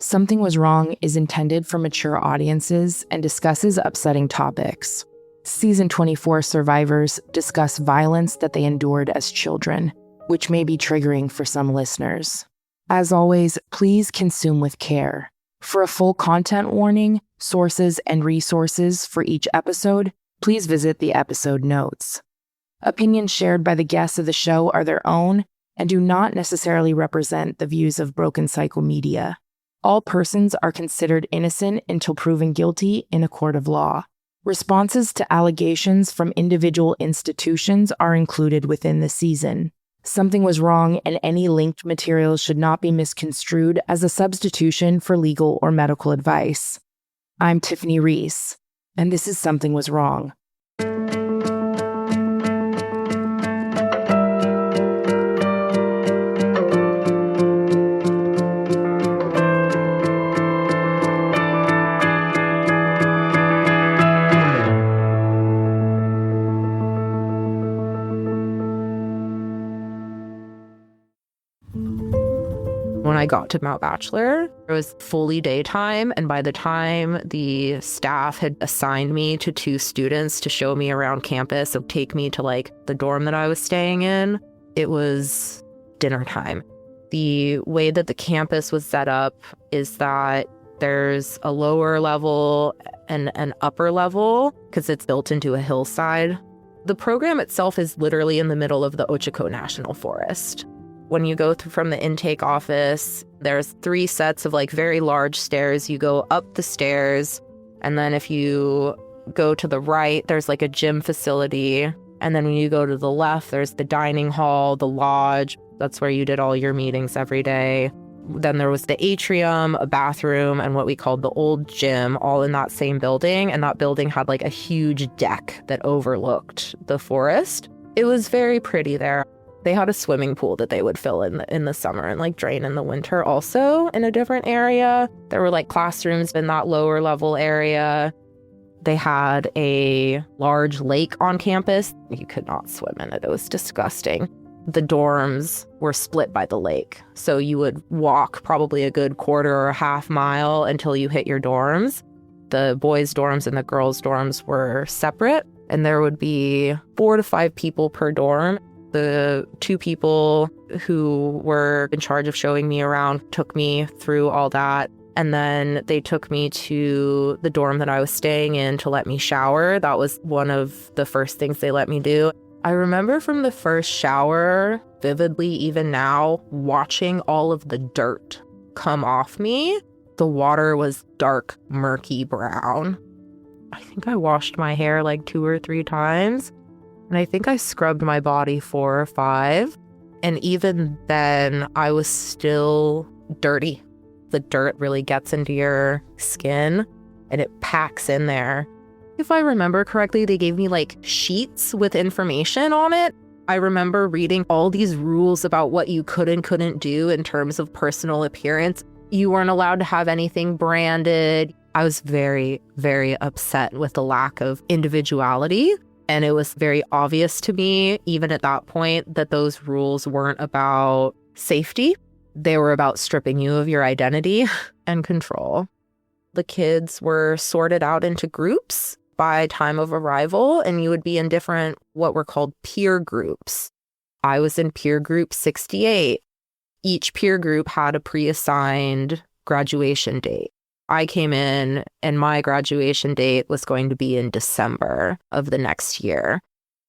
Something Was Wrong is intended for mature audiences and discusses upsetting topics. Season 24 survivors discuss violence that they endured as children, which may be triggering for some listeners. As always, please consume with care. For a full content warning, sources, and resources for each episode, please visit the episode notes. Opinions shared by the guests of the show are their own and do not necessarily represent the views of Broken Cycle Media. All persons are considered innocent until proven guilty in a court of law. Responses to allegations from individual institutions are included within the season. Something Was Wrong, and any linked materials should not be misconstrued as a substitution for legal or medical advice. I'm Tiffany Reese, and this is Something Was Wrong. When I got to Mount Bachelor, it was fully daytime, and by the time the staff had assigned me to 2 students to show me around campus and take me to the dorm that I was staying in, it was dinner time. The way that the campus was set up is that there's a lower level and an upper level because it's built into a hillside. The program itself is literally in the middle of the Ochako National Forest. When you go through from the intake office, there's 3 sets of very large stairs. You go up the stairs, and then if you go to the right, there's a gym facility. And then when you go to the left, there's the dining hall, the lodge. That's where you did all your meetings every day. Then there was the atrium, a bathroom, and what we called the old gym, all in that same building. And that building had a huge deck that overlooked the forest. It was very pretty there. They had a swimming pool that they would fill in the summer and drain in the winter also in a different area. There were classrooms in that lower level area. They had a large lake on campus. You could not swim in it. It was disgusting. The dorms were split by the lake. So you would walk probably a good quarter or a half mile until you hit your dorms. The boys' dorms and the girls' dorms were separate, and there would be 4 to 5 people per dorm. The 2 people who were in charge of showing me around took me through all that. And then they took me to the dorm that I was staying in to let me shower. That was one of the first things they let me do. I remember from the first shower, vividly even now, watching all of the dirt come off me. The water was dark, murky brown. I think I washed my hair 2 or 3 times. And I think I scrubbed my body 4 or 5. And even then, I was still dirty. The dirt really gets into your skin and it packs in there. If I remember correctly, they gave me sheets with information on it. I remember reading all these rules about what you could and couldn't do in terms of personal appearance. You weren't allowed to have anything branded. I was very, very upset with the lack of individuality. And it was very obvious to me, even at that point, that those rules weren't about safety. They were about stripping you of your identity and control. The kids were sorted out into groups by time of arrival, and you would be in different, what were called peer groups. I was in peer group 68. Each peer group had a pre-assigned graduation date. I came in and my graduation date was going to be in December of the next year.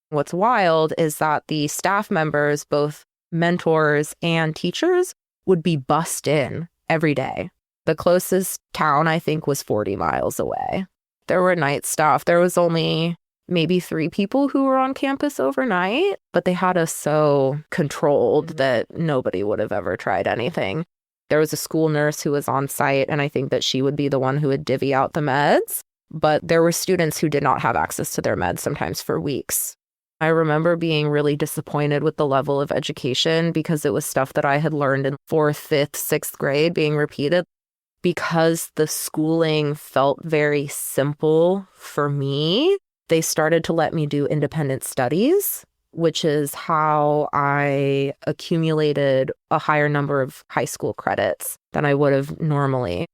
What's wild is that the staff members, both mentors and teachers, would be bussed in every day. The closest town, I think, was 40 miles away. There were night staff. There was only maybe 3 people who were on campus overnight, but they had us so controlled that nobody would have ever tried anything. There was a school nurse who was on site, and I think that she would be the one who would divvy out the meds. But there were students who did not have access to their meds, sometimes for weeks. I remember being really disappointed with the level of education because it was stuff that I had learned in 4th, 5th, 6th grade being repeated. Because the schooling felt very simple for me, they started to let me do independent studies, which is how I accumulated a higher number of high school credits than I would have normally.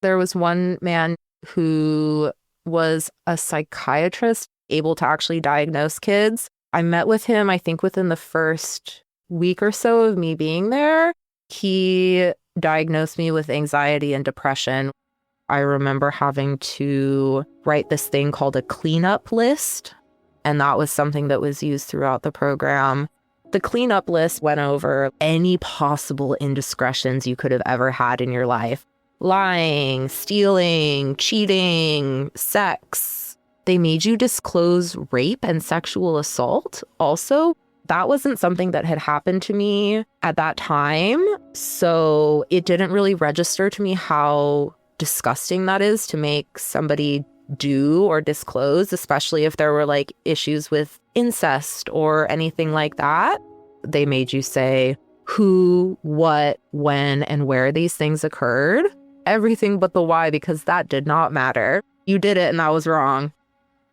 There was one man who was a psychiatrist able to actually diagnose kids. I met with him, I think, within the first week or so of me being there. He diagnosed me with anxiety and depression. I remember having to write this thing called a cleanup list, and that was something that was used throughout the program. The cleanup list went over any possible indiscretions you could have ever had in your life. Lying, stealing, cheating, sex. They made you disclose rape and sexual assault also. That wasn't something that had happened to me at that time, so it didn't really register to me how disgusting that is to make somebody do or disclose, especially if there were like issues with incest or anything like that. They made you say who, what, when, and where these things occurred. Everything but the why, because that did not matter. You did it and that was wrong.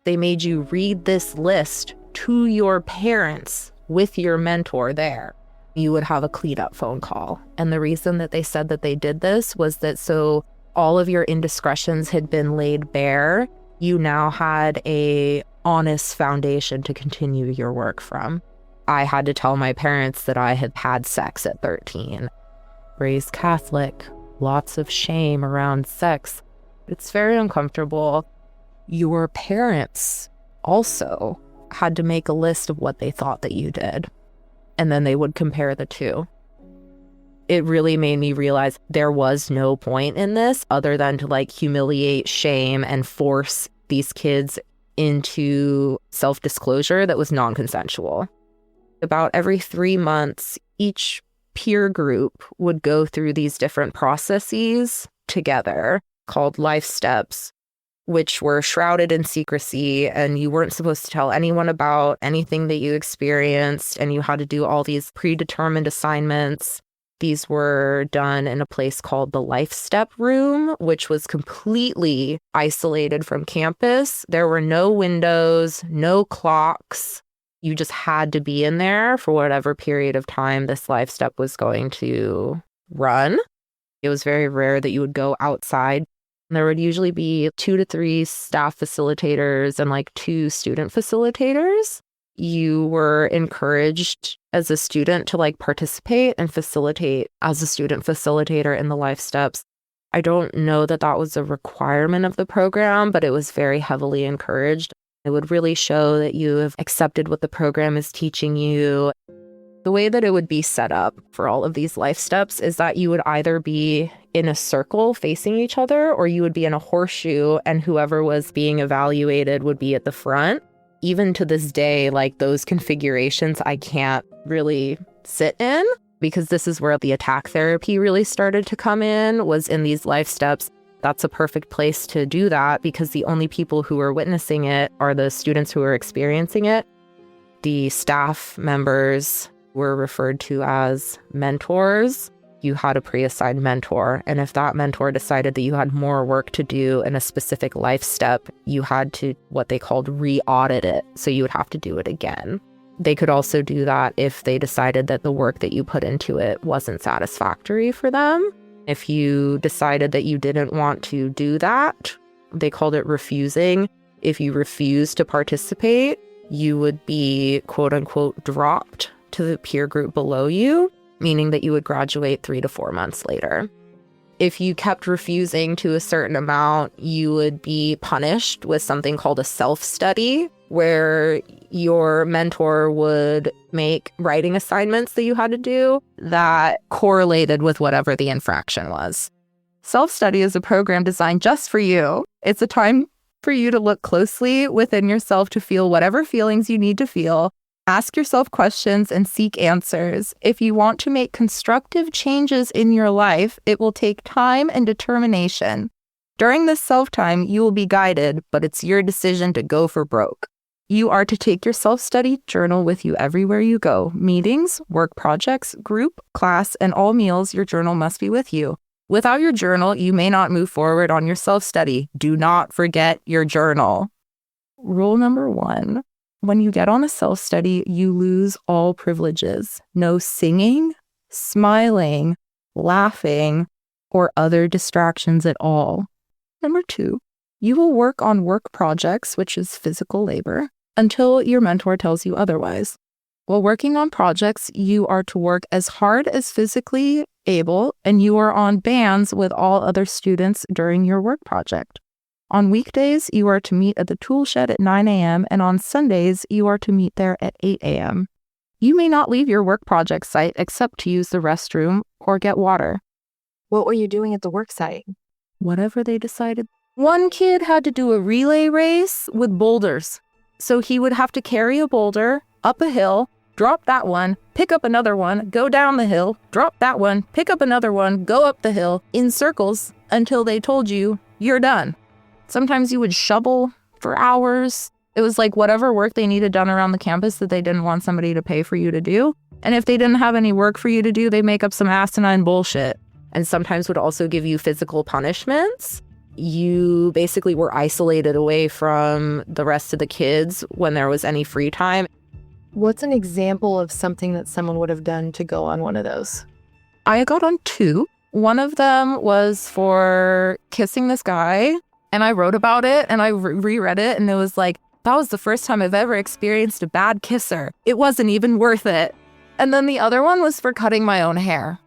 They made you read this list to your parents with your mentor there. You would have a cleanup phone call. And the reason that they said that they did this was that so all of your indiscretions had been laid bare. You now had a honest foundation to continue your work from. I had to tell my parents that I had had sex at 13. Raised Catholic, lots of shame around sex. It's very uncomfortable. Your parents also had to make a list of what they thought that you did, and then they would compare the two. It really made me realize there was no point in this other than to like humiliate, shame, and force these kids into self-disclosure that was non-consensual. About every 3 months, each peer group would go through these different processes together called life steps, which were shrouded in secrecy, and you weren't supposed to tell anyone about anything that you experienced, and you had to do all these predetermined assignments. These were done in a place called the Life Step Room, which was completely isolated from campus. There were no windows, no clocks. You just had to be in there for whatever period of time this Life Step was going to run. It was very rare that you would go outside. There would usually be 2 to 3 staff facilitators and like 2 student facilitators. You were encouraged as a student to like participate and facilitate as a student facilitator in the life steps. I don't know that that was a requirement of the program, but it was very heavily encouraged. It would really show that you have accepted what the program is teaching you. The way that it would be set up for all of these life steps is that you would either be in a circle facing each other, or you would be in a horseshoe, and whoever was being evaluated would be at the front. Even to this day, like those configurations, I can't really sit in, because this is where the attack therapy really started to come in, was in these life steps. That's a perfect place to do that, because the only people who are witnessing it are the students who are experiencing it. The staff members were referred to as mentors. You had a pre-assigned mentor, and if that mentor decided that you had more work to do in a specific life step, you had to what they called re-audit it, so you would have to do it again. They could also do that if they decided that the work that you put into it wasn't satisfactory for them. If you decided that you didn't want to do that, they called it refusing. If you refused to participate, you would be quote unquote dropped to the peer group below you, meaning that you would graduate 3 to 4 months later. If you kept refusing to a certain amount, you would be punished with something called a self-study, where your mentor would make writing assignments that you had to do that correlated with whatever the infraction was. Self-study is a program designed just for you. It's a time for you to look closely within yourself to feel whatever feelings you need to feel. Ask yourself questions and seek answers. If you want to make constructive changes in your life, it will take time and determination. During this self-time, you will be guided, but it's your decision to go for broke. You are to take your self-study journal with you everywhere you go. Meetings, work projects, group, class, and all meals, your journal must be with you. Without your journal, you may not move forward on your self-study. Do not forget your journal. Rule number 1. When you get on a self-study, you lose all privileges. No singing, smiling, laughing, or other distractions at all. Number 2, you will work on work projects, which is physical labor, until your mentor tells you otherwise. While working on projects, you are to work as hard as physically able, and you are on bands with all other students during your work project. On weekdays, you are to meet at the tool shed at 9 a.m., and on Sundays, you are to meet there at 8 a.m. You may not leave your work project site except to use the restroom or get water. What were you doing at the work site? Whatever they decided. One kid had to do a relay race with boulders. So he would have to carry a boulder up a hill, drop that one, pick up another one, go down the hill, drop that one, pick up another one, go up the hill in circles until they told you you're done. Sometimes you would shovel for hours. It was like whatever work they needed done around the campus that they didn't want somebody to pay for you to do. And if they didn't have any work for you to do, they make up some asinine bullshit. And sometimes would also give you physical punishments. You basically were isolated away from the rest of the kids when there was any free time. What's an example of something that someone would have done to go on one of those? I got on 2. One of them was for kissing this guy, and I wrote about it, and I reread it, and it was like, that was the first time I've ever experienced a bad kisser. It wasn't even worth it. And then the other one was for cutting my own hair.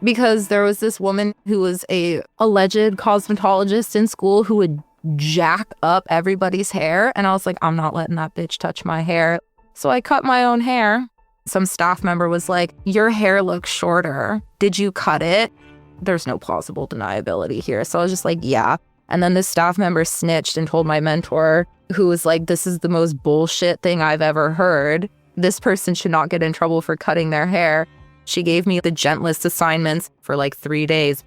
Because there was this woman who was a alleged cosmetologist in school who would jack up everybody's hair. And I was like, I'm not letting that bitch touch my hair. So I cut my own hair. Some staff member was like, your hair looks shorter. Did you cut it? There's no plausible deniability here. So I was just like, yeah. And then this staff member snitched and told my mentor, who was like, this is the most bullshit thing I've ever heard. This person should not get in trouble for cutting their hair. She gave me the gentlest assignments for like 3 days.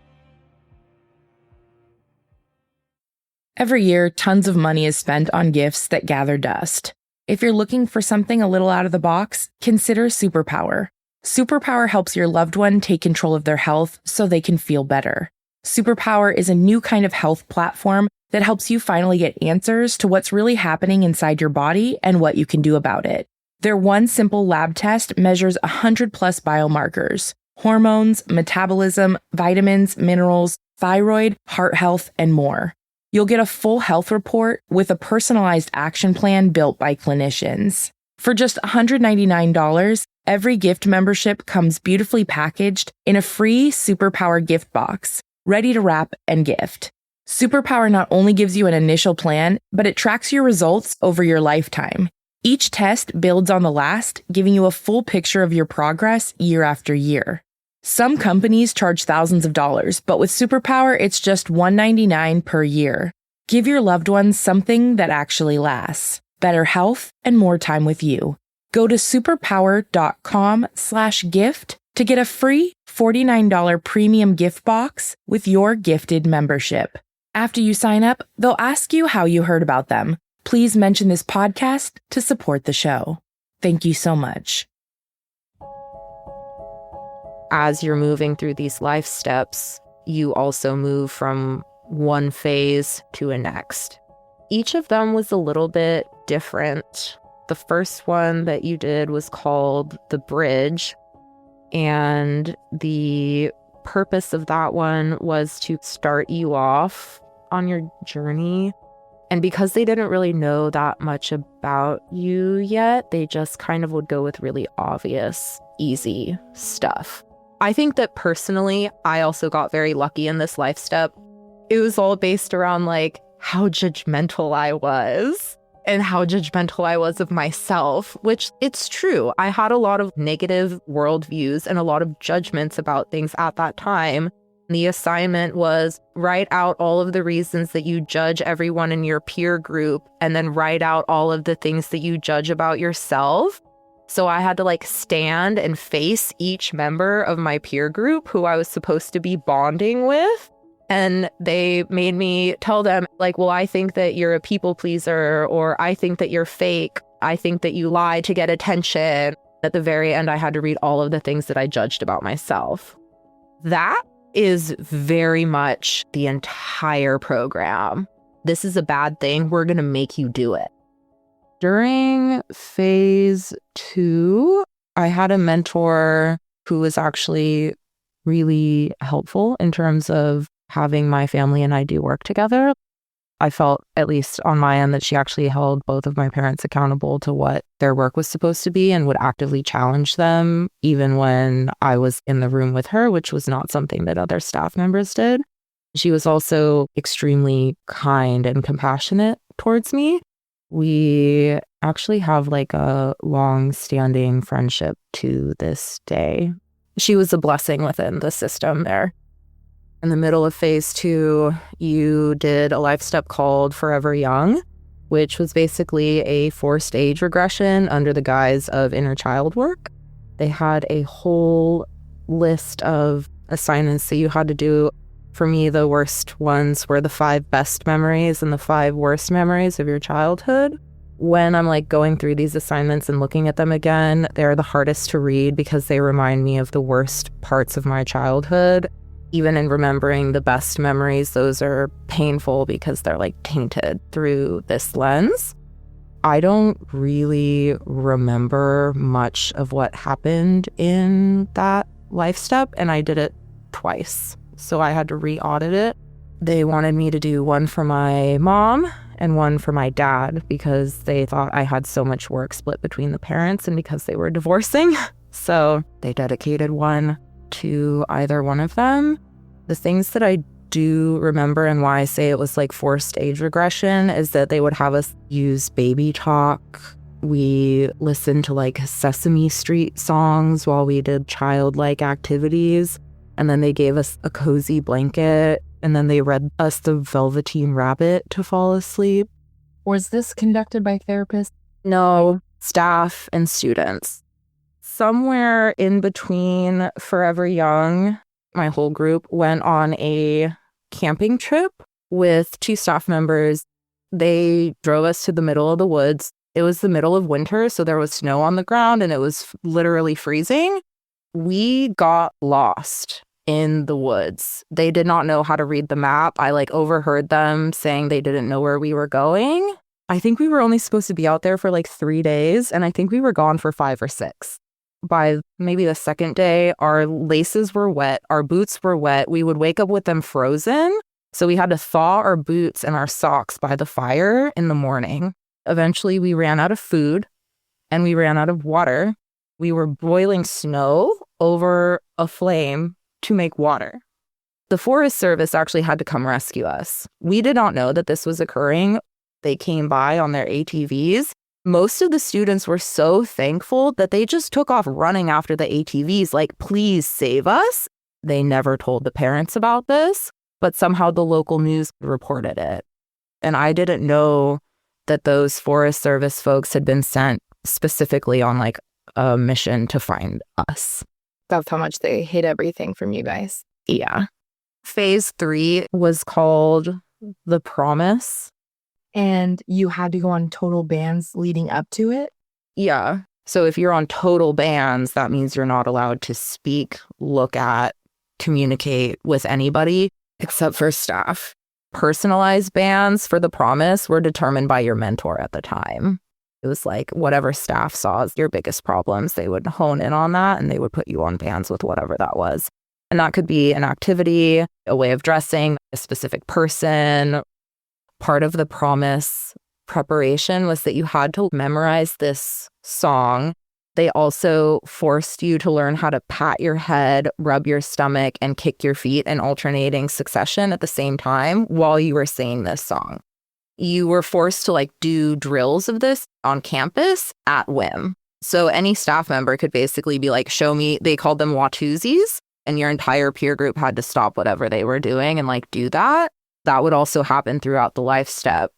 Every year, tons of money is spent on gifts that gather dust. If you're looking for something a little out of the box, consider Superpower. Superpower helps your loved one take control of their health so they can feel better. Superpower is a new kind of health platform that helps you finally get answers to what's really happening inside your body and what you can do about it. Their one simple lab test measures 100+ biomarkers: hormones, metabolism, vitamins, minerals, thyroid, heart health, and more. You'll get a full health report with a personalized action plan built by clinicians. For just $199, every gift membership comes beautifully packaged in a free Superpower gift box, ready to wrap and gift. Superpower not only gives you an initial plan, but it tracks your results over your lifetime. Each test builds on the last, giving you a full picture of your progress year after year. Some companies charge thousands of dollars, but with Superpower, it's just $199 per year. Give your loved ones something that actually lasts. Better health and more time with you. Go to superpower.com/gift to get a free $49 premium gift box with your gifted membership. After you sign up, they'll ask you how you heard about them. Please mention this podcast to support the show. Thank you so much. As you're moving through these life steps, you also move from one phase to a next. Each of them was a little bit different. The first one that you did was called The Bridge, and the purpose of that one was to start you off on your journey. And because they didn't really know that much about you yet, they just kind of would go with really obvious, easy stuff. I think that personally, I also got very lucky in this life step. It was all based around like how judgmental I was and how judgmental I was of myself, which it's true. I had a lot of negative worldviews and a lot of judgments about things at that time. The assignment was write out all of the reasons that you judge everyone in your peer group and then write out all of the things that you judge about yourself. So I had to like stand and face each member of my peer group who I was supposed to be bonding with. And they made me tell them like, well, I think that you're a people pleaser, or I think that you're fake. I think that you lie to get attention. At the very end, I had to read all of the things that I judged about myself. That is very much the entire program. This is a bad thing. We're going to make you do it. During phase 2, I had a mentor who was actually really helpful in terms of having my family and I do work together. I felt, at least on my end, that she actually held both of my parents accountable to what their work was supposed to be and would actively challenge them, even when I was in the room with her, which was not something that other staff members did. She was also extremely kind and compassionate towards me. We actually have like a long-standing friendship to this day. She was a blessing within the system there. In the middle of phase 2, you did a life step called Forever Young, which was basically a forced age regression under the guise of inner child work. They had a whole list of assignments that you had to do. For me, the worst ones were the 5 best memories and the 5 worst memories of your childhood. When I'm like going through these assignments and looking at them again, they're the hardest to read because they remind me of the worst parts of my childhood. Even in remembering the best memories, those are painful because they're like tainted through this lens. I don't really remember much of what happened in that life step, and I did it twice. So I had to re-audit it. They wanted me to do one for my mom and one for my dad because they thought I had so much work split between the parents and because they were divorcing. So they dedicated one to either one of them. The things that I do remember and why I say it was like forced age regression is that they would have us use baby talk. We listened to like Sesame Street songs while we did childlike activities. And then they gave us a cozy blanket. And then they read us the Velveteen Rabbit to fall asleep. Was this conducted by therapists? No, staff and students. Somewhere in between Forever Young, my whole group went on a camping trip with 2 staff members. They drove us to the middle of the woods. It was the middle of winter, so there was snow on the ground and it was literally freezing. We got lost in the woods. They did not know how to read the map. I like overheard them saying they didn't know where we were going. I think we were only supposed to be out there for like 3 days, and I think we were gone for 5 or 6. By maybe the second day, our laces were wet, our boots were wet. We would wake up with them frozen. So we had to thaw our boots and our socks by the fire in the morning. Eventually, we ran out of food and we ran out of water. We were boiling snow over a flame to make water. The Forest Service actually had to come rescue us. We did not know that this was occurring. They came by on their ATVs. Most of the students were so thankful that they just took off running after the ATVs, like, please save us. They never told the parents about this, but somehow the local news reported it. And I didn't know that those Forest Service folks had been sent specifically on like a mission to find us. That's how much they hid everything from you guys. Yeah. Phase 3 was called The Promise. And you had to go on total bans leading up to it? Yeah. So if you're on total bans, that means you're not allowed to speak, look at, communicate with anybody except for staff. Personalized bans for The Promise were determined by your mentor at the time. It was like whatever staff saw as your biggest problems, they would hone in on that and they would put you on bans with whatever that was. And that could be an activity, a way of dressing, a specific person. Part of The Promise preparation was that you had to memorize this song. They also forced you to learn how to pat your head, rub your stomach, and kick your feet in alternating succession at the same time while you were singing this song. You were forced to like do drills of this on campus at whim. So any staff member could basically be like, show me, they called them Watusies, and your entire peer group had to stop whatever they were doing and like do that. That would also happen throughout the life step.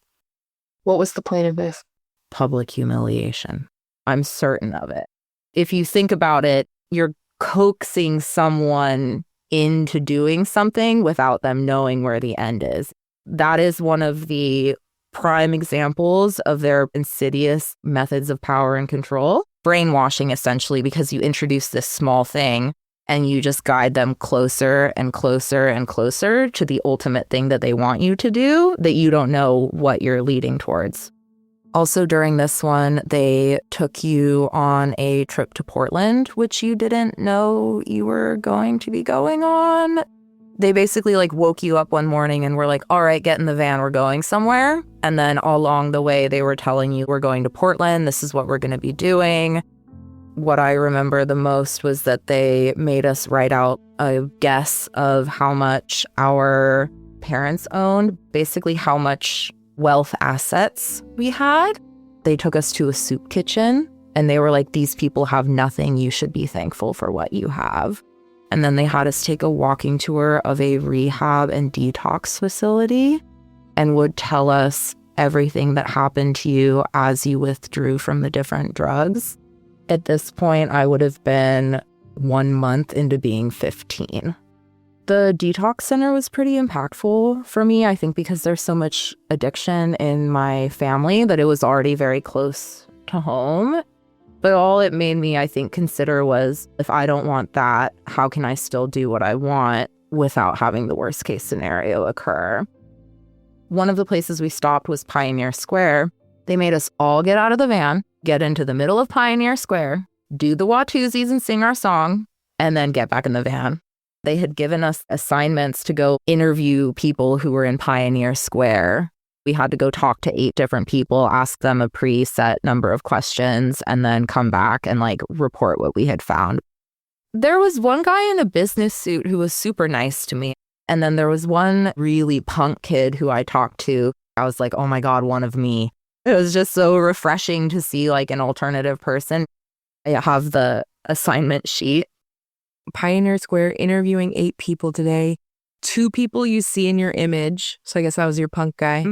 What was the point of this? Public humiliation. I'm certain of it. If you think about it, you're coaxing someone into doing something without them knowing where the end is. That is one of the prime examples of their insidious methods of power and control. Brainwashing, essentially, because you introduce this small thing and you just guide them closer and closer and closer to the ultimate thing that they want you to do that you don't know what you're leading towards. Also, during this one, they took you on a trip to Portland, which you didn't know you were going to be going on. They basically like woke you up one morning and were like, all right, get in the van, we're going somewhere. And then all along the way, they were telling you, we're going to Portland, this is what we're going to be doing. What I remember the most was that they made us write out a guess of how much our parents owned, basically how much wealth assets we had. They took us to a soup kitchen and they were like, these people have nothing, you should be thankful for what you have. And then they had us take a walking tour of a rehab and detox facility and would tell us everything that happened to you as you withdrew from the different drugs. At this point, I would have been 1 month into being 15. The detox center was pretty impactful for me, I think because there's so much addiction in my family that it was already very close to home. But all it made me, I think, consider was, if I don't want that, how can I still do what I want without having the worst case scenario occur? One of the places we stopped was Pioneer Square. They made us all get out of the van, get into the middle of Pioneer Square, do the Watusies and sing our song, and then get back in the van. They had given us assignments to go interview people who were in Pioneer Square. We had to go talk to 8 different people, ask them a preset number of questions, and then come back and like report what we had found. There was one guy in a business suit who was super nice to me. And then there was one really punk kid who I talked to. I was like, oh my God, one of me. It was just so refreshing to see like an alternative person. I have the assignment sheet. Pioneer Square, interviewing 8 people today. 2 people you see in your image. So I guess that was your punk guy.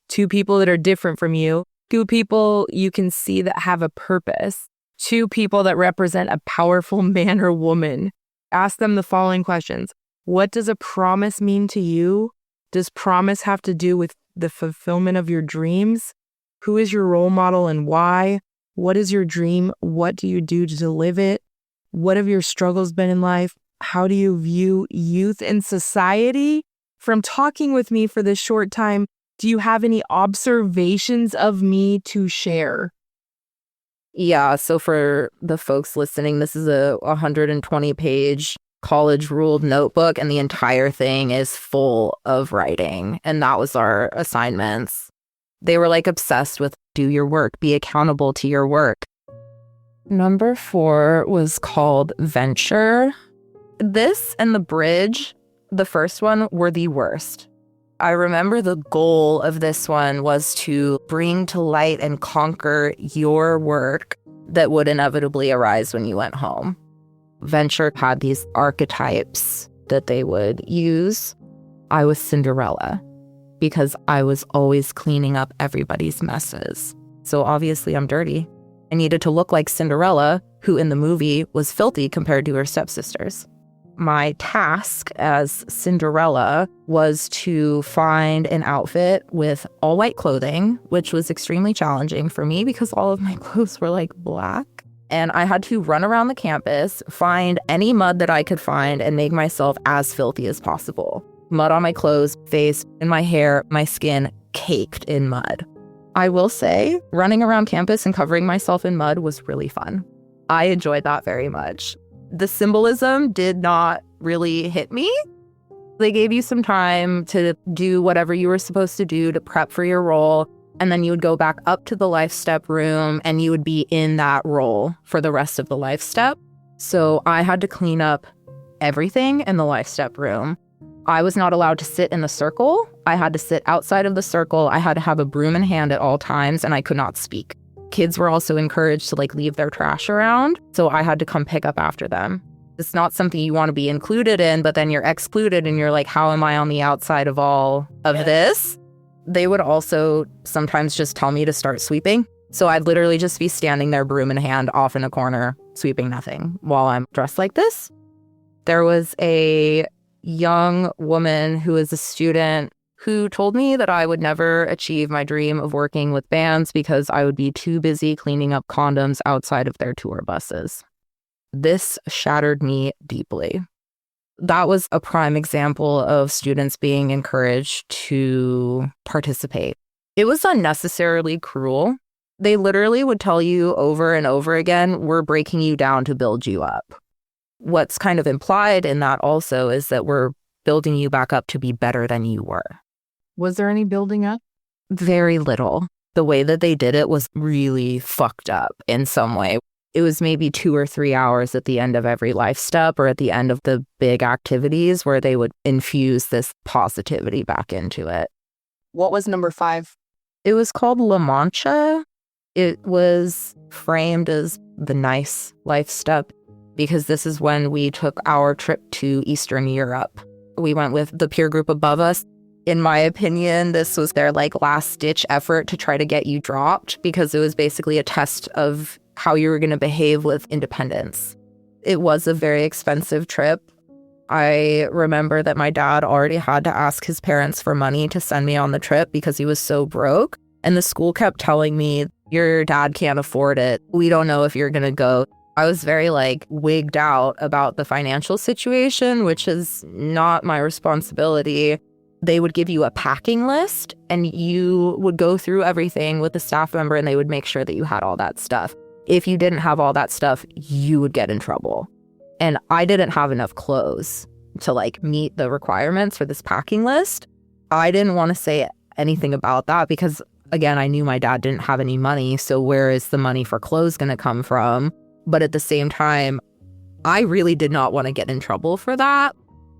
2 people that are different from you. 2 people you can see that have a purpose. 2 people that represent a powerful man or woman. Ask them the following questions. What does a promise mean to you? Does promise have to do with the fulfillment of your dreams? Who is your role model and why? What is your dream? What do you do to live it? What have your struggles been in life? How do you view youth and society? From talking with me for this short time, do you have any observations of me to share? Yeah, so for the folks listening, this is a 120-page college-ruled notebook, and the entire thing is full of writing. And that was our assignments. They were like obsessed with do your work, be accountable to your work. Number 4 was called Venture. This and the bridge, the first one, were the worst. I remember the goal of this one was to bring to light and conquer your work that would inevitably arise when you went home. Venture had these archetypes that they would use. I was Cinderella because I was always cleaning up everybody's messes. So obviously I'm dirty. I needed to look like Cinderella, who in the movie was filthy compared to her stepsisters. My task as Cinderella was to find an outfit with all white clothing, which was extremely challenging for me because all of my clothes were like black. And I had to run around the campus, find any mud that I could find, and make myself as filthy as possible. Mud on my clothes, face, in my hair, my skin caked in mud. I will say, running around campus and covering myself in mud was really fun. I enjoyed that very much. The symbolism did not really hit me. They gave you some time to do whatever you were supposed to do to prep for your role. And then you would go back up to the life step room and you would be in that role for the rest of the life step. So I had to clean up everything in the life step room. I was not allowed to sit in the circle. I had to sit outside of the circle. I had to have a broom in hand at all times and I could not speak. Kids were also encouraged to leave their trash around. So I had to come pick up after them. It's not something you want to be included in, but then you're excluded and you're like, how am I on the outside of all of this? They would also sometimes just tell me to start sweeping. So I'd literally just be standing there, broom in hand, off in a corner, sweeping nothing while I'm dressed like this. There was a young woman who is a student who told me that I would never achieve my dream of working with bands because I would be too busy cleaning up condoms outside of their tour buses. This shattered me deeply. That was a prime example of students being encouraged to participate. It was unnecessarily cruel They literally would tell you over and over again, we're breaking you down to build you up. What's kind of implied in that also is that we're building you back up to be better than you were. Was there any building up? Very little. The way that they did it was really fucked up in some way. It was maybe 2 or 3 hours at the end of every life step or at the end of the big activities where they would infuse this positivity back into it. What was number 5? It was called La Mancha. It was framed as the nice life step because this is when we took our trip to Eastern Europe. We went with the peer group above us. In my opinion, this was their last-ditch effort to try to get you dropped because it was basically a test of how you were going to behave with independence. It was a very expensive trip. I remember that my dad already had to ask his parents for money to send me on the trip because he was so broke. And the school kept telling me, your dad can't afford it. We don't know if you're going to go. I was very wigged out about the financial situation, which is not my responsibility. They would give you a packing list and you would go through everything with the staff member and they would make sure that you had all that stuff. If you didn't have all that stuff, you would get in trouble. And I didn't have enough clothes to meet the requirements for this packing list. I didn't want to say anything about that because, again, I knew my dad didn't have any money. So where is the money for clothes going to come from? But at the same time, I really did not want to get in trouble for that.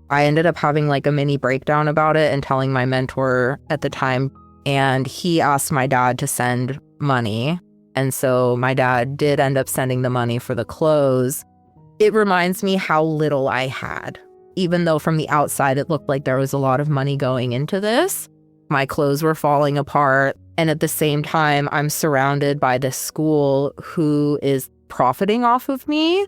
I ended up having a mini breakdown about it and telling my mentor at the time. And he asked my dad to send money. And so my dad did end up sending the money for the clothes. It reminds me how little I had. Even though from the outside it looked like there was a lot of money going into this, my clothes were falling apart. And at the same time, I'm surrounded by this school who is profiting off of me.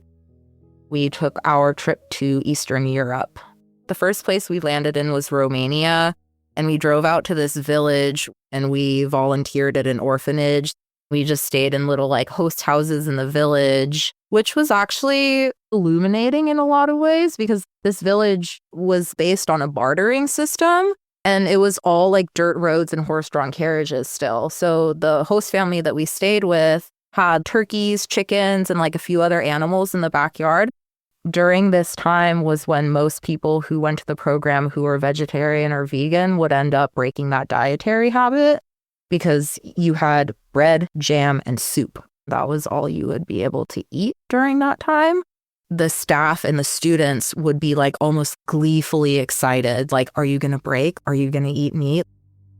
We took our trip to Eastern Europe. The first place we landed in was Romania. And we drove out to this village and we volunteered at an orphanage. We just stayed in little host houses in the village, which was actually illuminating in a lot of ways because this village was based on a bartering system and it was all dirt roads and horse-drawn carriages still. So the host family that we stayed with had turkeys, chickens, and a few other animals in the backyard. During this time was when most people who went to the program who were vegetarian or vegan would end up breaking that dietary habit. Because you had bread, jam, and soup. That was all you would be able to eat during that time. The staff and the students would be almost gleefully excited. Are you going to break? Are you going to eat meat?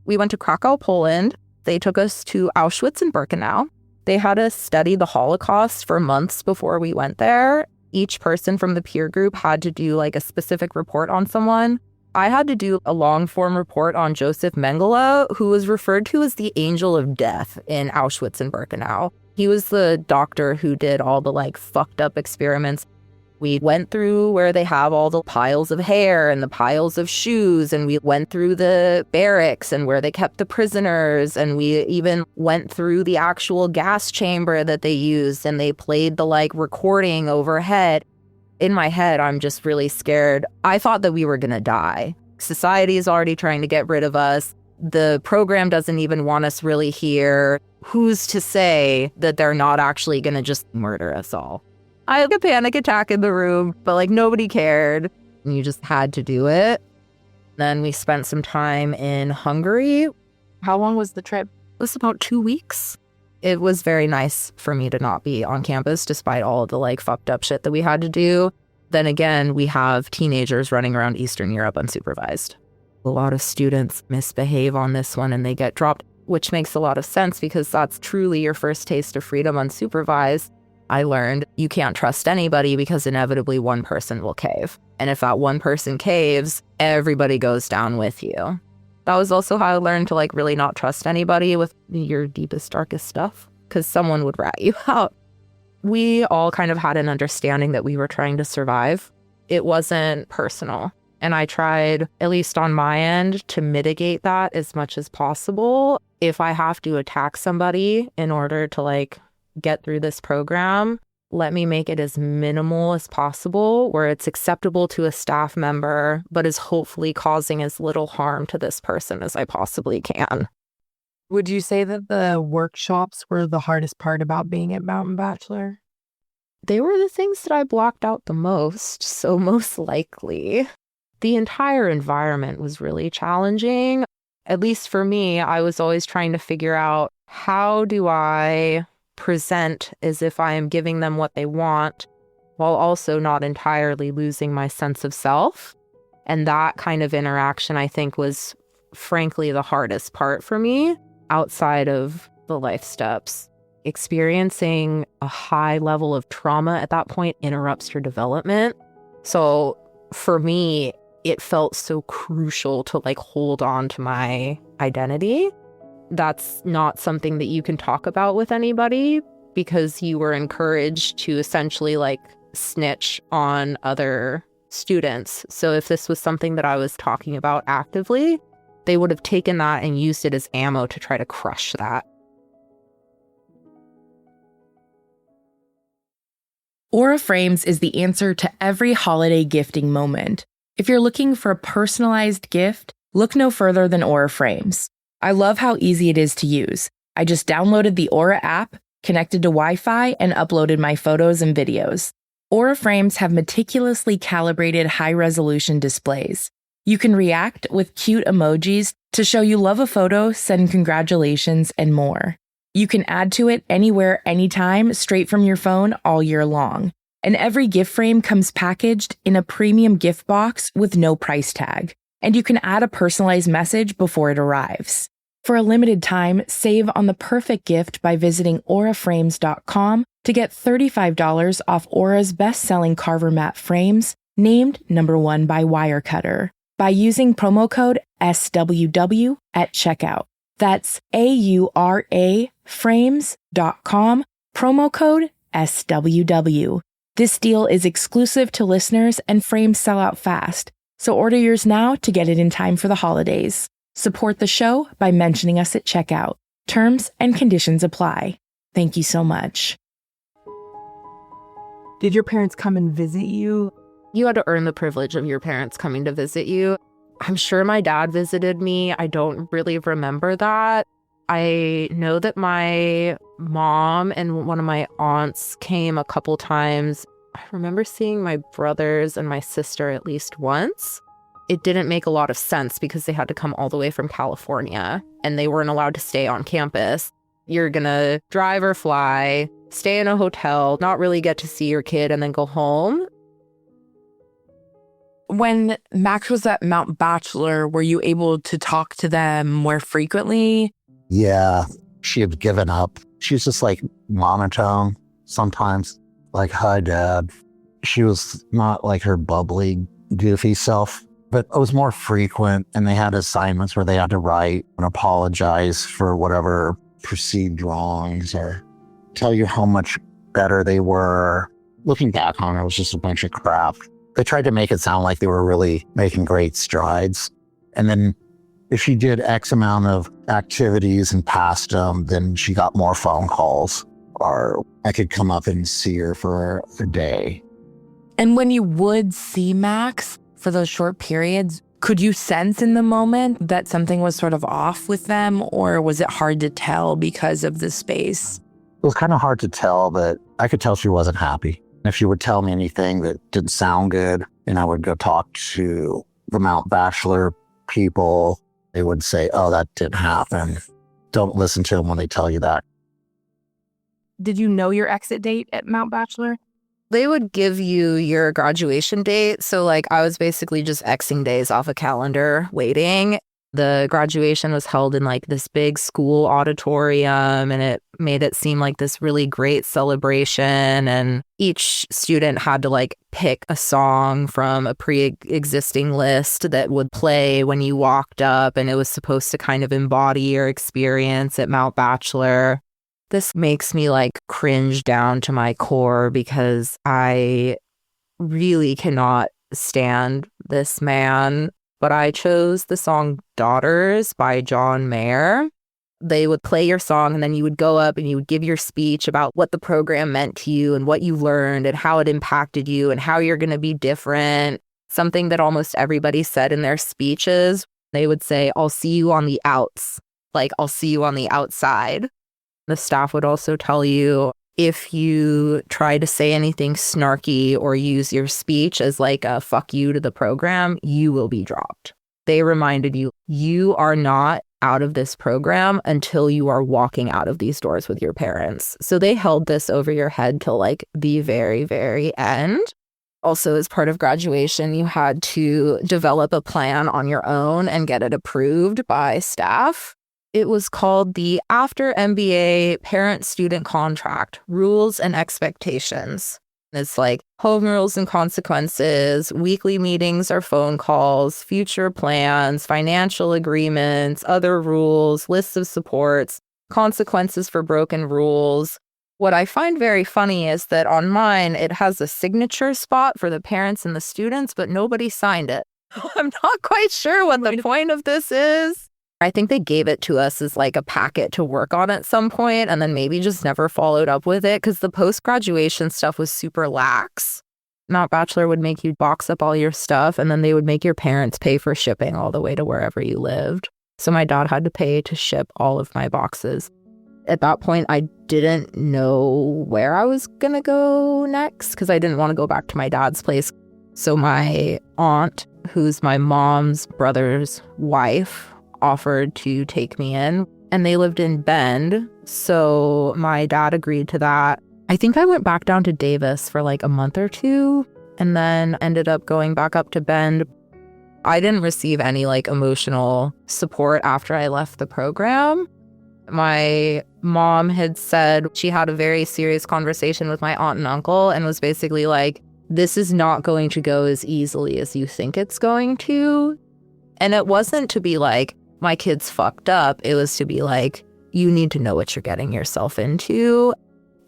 We went to Krakow, Poland. They took us to Auschwitz and Birkenau. They had us study the Holocaust for months before we went there. Each person from the peer group had to do a specific report on someone. I had to do a long-form report on Joseph Mengele, who was referred to as the angel of death in Auschwitz and Birkenau. He was the doctor who did all the fucked up experiments. We went through where they have all the piles of hair and the piles of shoes, and we went through the barracks and where they kept the prisoners, and we even went through the actual gas chamber that they used, and they played the recording overhead. In my head, I'm just really scared. I thought that we were going to die. Society is already trying to get rid of us. The program doesn't even want us really here. Who's to say that they're not actually going to just murder us all? I had a panic attack in the room, but nobody cared. You just had to do it. Then we spent some time in Hungary. How long was the trip? It was about 2 weeks. It was very nice for me to not be on campus despite all of the fucked up shit that we had to do. Then again, we have teenagers running around Eastern Europe unsupervised. A lot of students misbehave on this one and they get dropped, which makes a lot of sense because that's truly your first taste of freedom unsupervised. I learned you can't trust anybody because inevitably one person will cave. And if that one person caves, everybody goes down with you. That was also how I learned to really not trust anybody with your deepest, darkest stuff because someone would rat you out. We all kind of had an understanding that we were trying to survive. It wasn't personal. And I tried, at least on my end, to mitigate that as much as possible. If I have to attack somebody in order to get through this program, let me make it as minimal as possible where it's acceptable to a staff member, but is hopefully causing as little harm to this person as I possibly can. Would you say that the workshops were the hardest part about being at Mountain Bachelor? They were the things that I blocked out the most, so most likely. The entire environment was really challenging. At least for me, I was always trying to figure out, how do I present as if I am giving them what they want while also not entirely losing my sense of self? And that kind of interaction, I think, was frankly the hardest part for me outside of the life steps. Experiencing a high level of trauma at that point interrupts your development. So for me, it felt so crucial to hold on to my identity. That's not something that you can talk about with anybody because you were encouraged to essentially snitch on other students. So if this was something that I was talking about actively, they would have taken that and used it as ammo to try to crush that. Aura Frames is the answer to every holiday gifting moment. If you're looking for a personalized gift, look no further than Aura Frames. I love how easy it is to use. I just downloaded the Aura app, connected to Wi-Fi, and uploaded my photos and videos. Aura Frames have meticulously calibrated high-resolution displays. You can react with cute emojis to show you love a photo, send congratulations, and more. You can add to it anywhere, anytime, straight from your phone all year long. And every gift frame comes packaged in a premium gift box with no price tag. And you can add a personalized message before it arrives. For a limited time, save on the perfect gift by visiting auraframes.com to get $35 off Aura's best-selling carver mat frames, named #1 by Wirecutter, by using promo code SWW at checkout. That's AURA frames.com, promo code SWW. This deal is exclusive to listeners and frames sell out fast, so order yours now to get it in time for the holidays. Support the show by mentioning us at checkout. Terms and conditions apply. Thank you so much. Did your parents come and visit you? You had to earn the privilege of your parents coming to visit you. I'm sure my dad visited me. I don't really remember that. I know that my mom and one of my aunts came a couple times. I remember seeing my brothers and my sister at least once. It didn't make a lot of sense because they had to come all the way from California and they weren't allowed to stay on campus. You're gonna drive or fly, stay in a hotel, not really get to see your kid, and then go home. When Max was at Mount Bachelor, were you able to talk to them more frequently? Yeah, she had given up. She was just monotone sometimes, hi, Dad. She was not her bubbly, goofy self, but it was more frequent. And they had assignments where they had to write and apologize for whatever perceived wrongs or tell you how much better they were. Looking back on it, it was just a bunch of crap. They tried to make it sound like they were really making great strides. And then if she did X amount of activities and passed them, then she got more phone calls, or I could come up and see her for a day. And when you would see Max for those short periods, could you sense in the moment that something was sort of off with them, or was it hard to tell because of the space? It was kind of hard to tell, but I could tell she wasn't happy. If she would tell me anything that didn't sound good, and I would go talk to the Mount Bachelor people, they would say, oh, that didn't happen. Don't listen to them when they tell you that. Did you know your exit date at Mount Bachelor? They would give you your graduation date. So I was basically just Xing days off a calendar waiting. The graduation was held in this big school auditorium, and it made it seem like this really great celebration. And each student had to pick a song from a pre-existing list that would play when you walked up, and it was supposed to kind of embody your experience at Mount Bachelor. This makes me cringe down to my core because I really cannot stand this man. But I chose the song Daughters by John Mayer. They would play your song, and then you would go up and you would give your speech about what the program meant to you and what you learned and how it impacted you and how you're going to be different. Something that almost everybody said in their speeches. They would say, I'll see you on the outs. Like, I'll see you on the outside. The staff would also tell you if you try to say anything snarky or use your speech as like a fuck you to the program, you will be dropped. They reminded you, you are not out of this program until you are walking out of these doors with your parents. So they held this over your head till like the very, very end. Also, as part of graduation, you had to develop a plan on your own and get it approved by staff. It was called the After MBA Parent-Student Contract, Rules and Expectations. It's like home rules and consequences, weekly meetings or phone calls, future plans, financial agreements, other rules, lists of supports, consequences for broken rules. What I find very funny is that on mine, it has a signature spot for the parents and the students, but nobody signed it. I'm not quite sure what the point of this is. I think they gave it to us as like a packet to work on at some point and then maybe just never followed up with it because the post-graduation stuff was super lax. Mount Bachelor would make you box up all your stuff and then they would make your parents pay for shipping all the way to wherever you lived. So my dad had to pay to ship all of my boxes. At that point, I didn't know where I was going to go next because I didn't want to go back to my dad's place. So my aunt, who's my mom's brother's wife, offered to take me in, and they lived in Bend. So my dad agreed to that. I think I went back down to Davis for like a month or two and then ended up going back up to Bend. I didn't receive any like emotional support after I left the program. My mom had said she had a very serious conversation with my aunt and uncle and was basically like, this is not going to go as easily as you think it's going to. And it wasn't to be like, my kid's fucked up. It was to be like, you need to know what you're getting yourself into.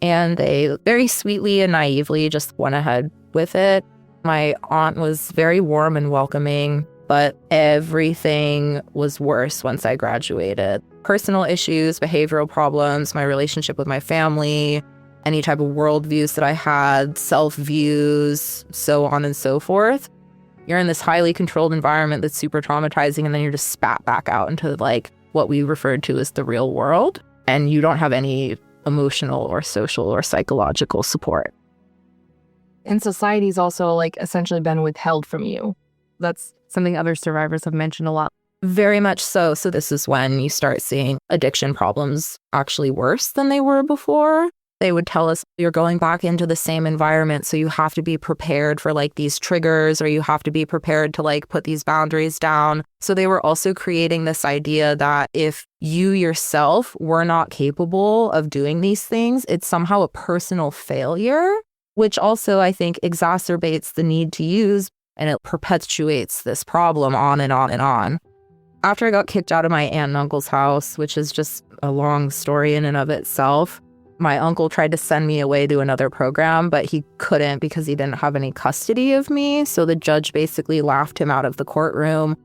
And they very sweetly and naively just went ahead with it. My aunt was very warm and welcoming, but everything was worse once I graduated. Personal issues, behavioral problems, my relationship with my family, any type of worldviews that I had, self-views, so on and so forth. You're in this highly controlled environment that's super traumatizing, and then you're just spat back out into like what we referred to as the real world, and you don't have any emotional or social or psychological support. And society's also like essentially been withheld from you. That's something other survivors have mentioned a lot. Very much so. So this is when you start seeing addiction problems actually worse than they were before. They would tell us you're going back into the same environment, so you have to be prepared for like these triggers, or you have to be prepared to like put these boundaries down. So they were also creating this idea that if you yourself were not capable of doing these things, it's somehow a personal failure, which also I think exacerbates the need to use, and it perpetuates this problem on and on and on. After I got kicked out of my aunt and uncle's house, which is just a long story in and of itself, my uncle tried to send me away to another program, but he couldn't because he didn't have any custody of me. So the judge basically laughed him out of the courtroom.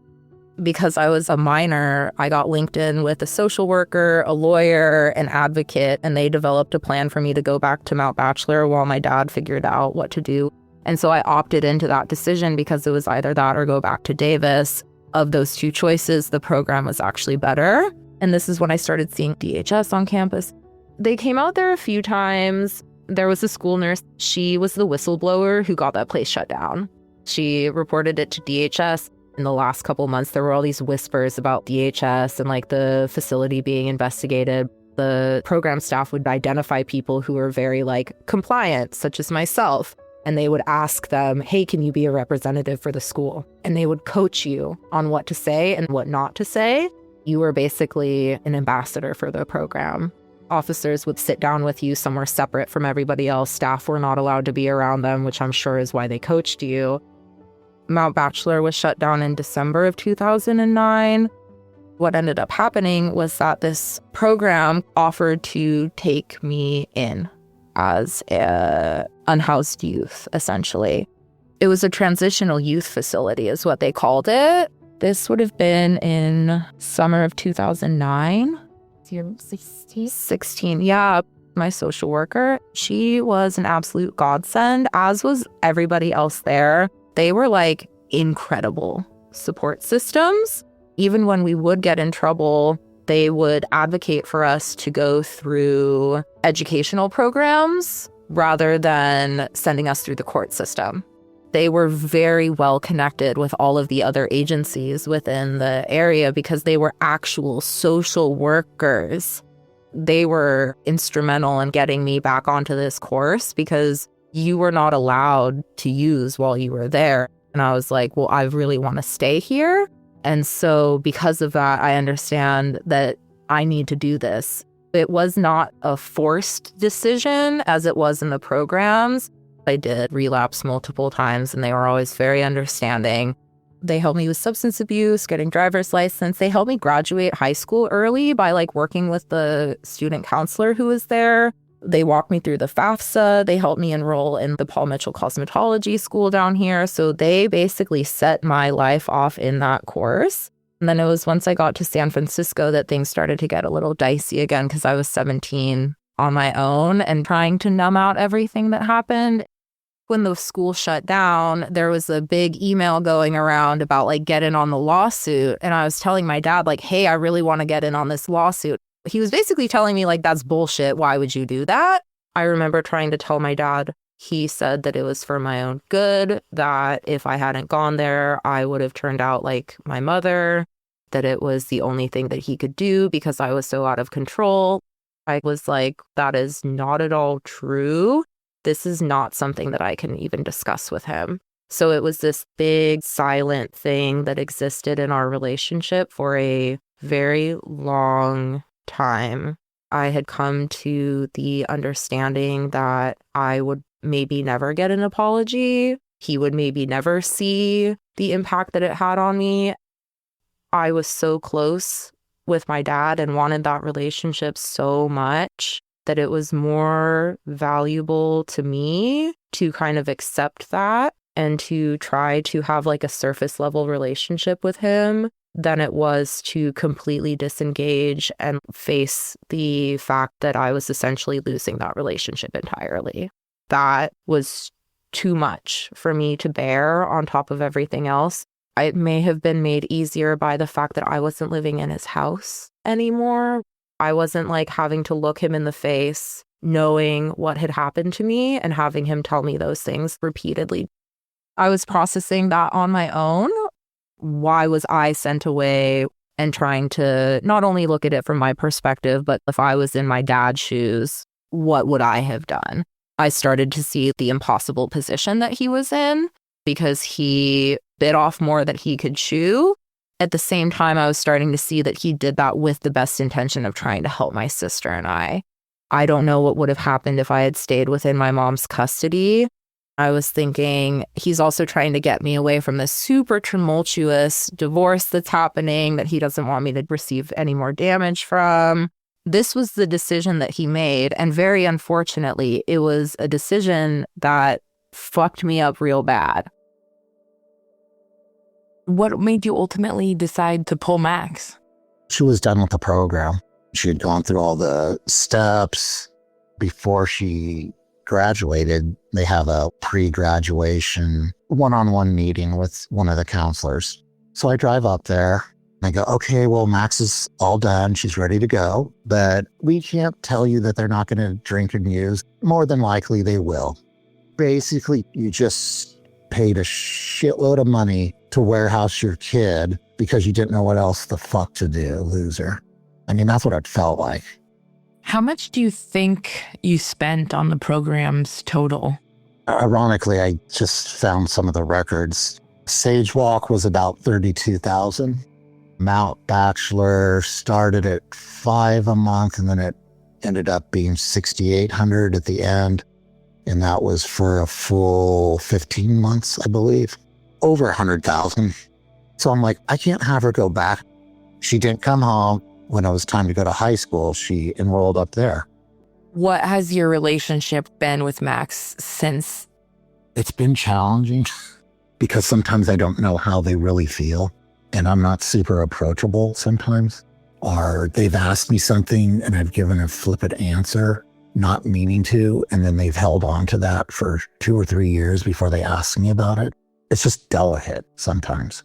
Because I was a minor, I got linked in with a social worker, a lawyer, an advocate, and they developed a plan for me to go back to Mount Bachelor while my dad figured out what to do. And so I opted into that decision because it was either that or go back to Davis. Of those two choices, the program was actually better. And this is when I started seeing DHS on campus. They came out there a few times. There was a school nurse. She was the whistleblower who got that place shut down. She reported it to DHS. In the last couple months, there were all these whispers about DHS and like the facility being investigated. The program staff would identify people who were very like compliant, such as myself. And they would ask them, hey, can you be a representative for the school? And they would coach you on what to say and what not to say. You were basically an ambassador for the program. Officers would sit down with you somewhere separate from everybody else. Staff were not allowed to be around them, which I'm sure is why they coached you. Mount Bachelor was shut down in December of 2009. What ended up happening was that this program offered to take me in as a unhoused youth, essentially. It was a transitional youth facility is what they called it. This would have been in summer of 2009. You're 16? 16, yeah. My social worker, she was an absolute godsend, as was everybody else there. They were like incredible support systems. Even when we would get in trouble, They would advocate for us to go through educational programs rather than sending us through the court system. They were very well connected with all of the other agencies within the area because they were actual social workers. They were instrumental in getting me back onto this course because you were not allowed to use while you were there. And I was like, well, I really want to stay here. And so because of that, I understand that I need to do this. It was not a forced decision as it was in the programs. I did relapse multiple times and they were always very understanding. They helped me with substance abuse, getting driver's license. They helped me graduate high school early by working with the student counselor who was there. They walked me through the FAFSA. They helped me enroll in the Paul Mitchell Cosmetology School down here. So they basically set my life off in that course. And then it was once I got to San Francisco that things started to get a little dicey again because I was 17 on my own and trying to numb out everything that happened. When the school shut down, there was a big email going around about get in on the lawsuit. And I was telling my dad hey, I really want to get in on this lawsuit. He was basically telling me that's bullshit. Why would you do that? I remember trying to tell my dad. He said that it was for my own good, that if I hadn't gone there, I would have turned out like my mother, that it was the only thing that he could do because I was so out of control. I was like, that is not at all true. This is not something that I can even discuss with him. So it was this big silent thing that existed in our relationship for a very long time. I had come to the understanding that I would maybe never get an apology. He would maybe never see the impact that it had on me. I was so close with my dad and wanted that relationship so much that it was more valuable to me to kind of accept that and to try to have like a surface level relationship with him than it was to completely disengage and face the fact that I was essentially losing that relationship entirely. That was too much for me to bear on top of everything else. It may have been made easier by the fact that I wasn't living in his house anymore. I wasn't like having to look him in the face, knowing what had happened to me and having him tell me those things repeatedly. I was processing that on my own. Why was I sent away? And trying to not only look at it from my perspective, but if I was in my dad's shoes, what would I have done? I started to see the impossible position that he was in because he bit off more than he could chew. At the same time, I was starting to see that he did that with the best intention of trying to help my sister and I. I don't know what would have happened if I had stayed within my mom's custody. I was thinking he's also trying to get me away from this super tumultuous divorce that's happening that he doesn't want me to receive any more damage from. This was the decision that he made. And very unfortunately, it was a decision that fucked me up real bad. What made you ultimately decide to pull Max? She was done with the program. She had gone through all the steps. Before she graduated, they have a pre-graduation one-on-one meeting with one of the counselors. So I drive up there and I go, okay, well, Max is all done. She's ready to go, but we can't tell you that they're not going to drink and use. More than likely they will. Basically, you just paid a shitload of money to warehouse your kid because you didn't know what else the fuck to do, loser. I mean, that's what it felt like. How much do you think you spent on the programs total? Ironically, I just found some of the records. Sage Walk was about $32,000. Mount Bachelor started at $5 a month, and then it ended up being $6,800 at the end. And that was for a full 15 months, I believe. Over $100,000. So I'm like, I can't have her go back. She didn't come home. When it was time to go to high school, she enrolled up there. What has your relationship been with Max since? It's been challenging because sometimes I don't know how they really feel. And I'm not super approachable sometimes. Or they've asked me something and I've given a flippant answer, not meaning to. And then they've held on to that for 2 or 3 years before they ask me about it. It's just delicate sometimes.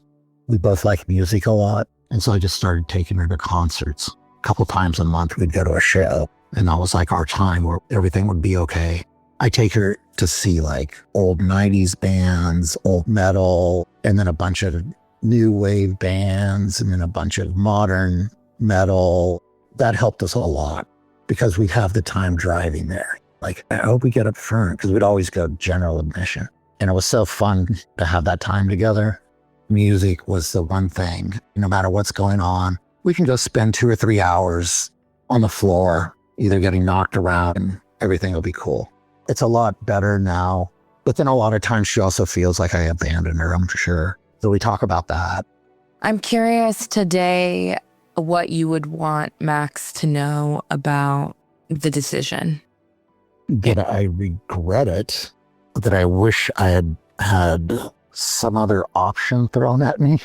We both like music a lot. And so I just started taking her to concerts couple times a month we'd go to a show, and that was like our time where everything would be okay. I take her to see like old 90s bands, old metal, and then a bunch of new wave bands, and then a bunch of modern metal. That helped us a lot because we'd have the time driving there. Like, I hope we get up front, because we'd always go general admission. And it was so fun to have that time together. Music was the one thing, no matter what's going on, we can go spend 2 or 3 hours on the floor, either getting knocked around, and everything will be cool. It's a lot better now. But then a lot of times she also feels like I abandoned her, I'm sure. So we talk about that. I'm curious today what you would want Max to know about the decision. That I regret it, that I wish I had had some other option thrown at me.